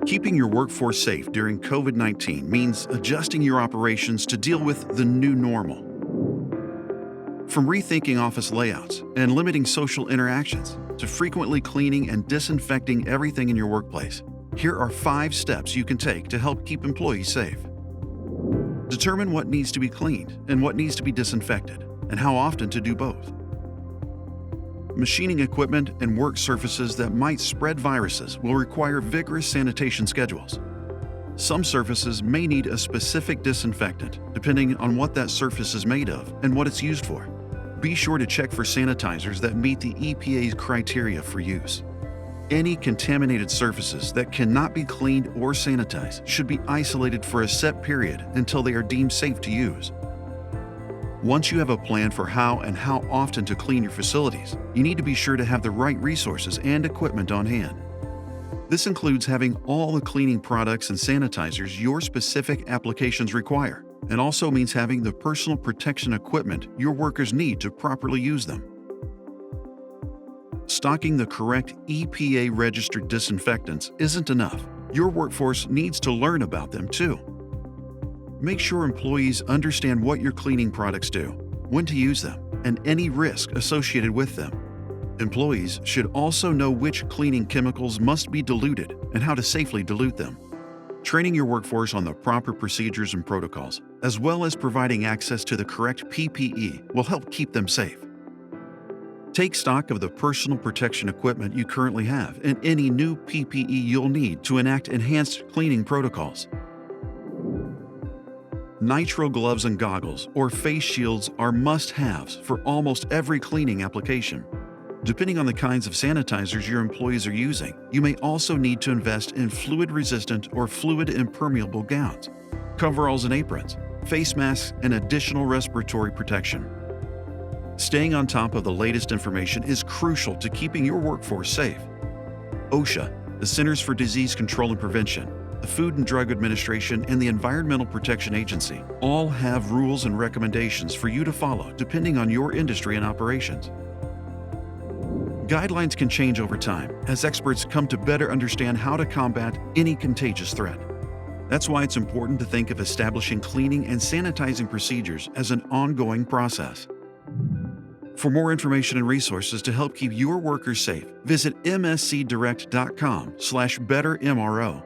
Keeping your workforce safe during COVID-19 means adjusting your operations to deal with the new normal. From rethinking office layouts and limiting social interactions to frequently cleaning and disinfecting everything in your workplace, here are 5 steps you can take to help keep employees safe. Determine what needs to be cleaned and what needs to be disinfected, and how often to do both. Machining equipment and work surfaces that might spread viruses will require vigorous sanitation schedules. Some surfaces may need a specific disinfectant, depending on what that surface is made of and what it's used for. Be sure to check for sanitizers that meet the EPA's criteria for use. Any contaminated surfaces that cannot be cleaned or sanitized should be isolated for a set period until they are deemed safe to use. Once you have a plan for how and how often to clean your facilities, you need to be sure to have the right resources and equipment on hand. This includes having all the cleaning products and sanitizers your specific applications require, and also means having the personal protection equipment your workers need to properly use them. Stocking the correct EPA-registered disinfectants isn't enough. Your workforce needs to learn about them too. Make sure employees understand what your cleaning products do, when to use them, and any risk associated with them. Employees should also know which cleaning chemicals must be diluted and how to safely dilute them. Training your workforce on the proper procedures and protocols, as well as providing access to the correct PPE, will help keep them safe. Take stock of the personal protection equipment you currently have and any new PPE you'll need to enact enhanced cleaning protocols. Nitrile gloves and goggles or face shields are must-haves for almost every cleaning application. Depending on the kinds of sanitizers your employees are using, you may also need to invest in fluid-resistant or fluid-impermeable gowns, coveralls and aprons, face masks, and additional respiratory protection. Staying on top of the latest information is crucial to keeping your workforce safe. OSHA, the Centers for Disease Control and Prevention, the Food and Drug Administration, and the Environmental Protection Agency all have rules and recommendations for you to follow depending on your industry and operations. Guidelines can change over time as experts come to better understand how to combat any contagious threat. That's why it's important to think of establishing cleaning and sanitizing procedures as an ongoing process. For more information and resources to help keep your workers safe, visit mscdirect.com/bettermro.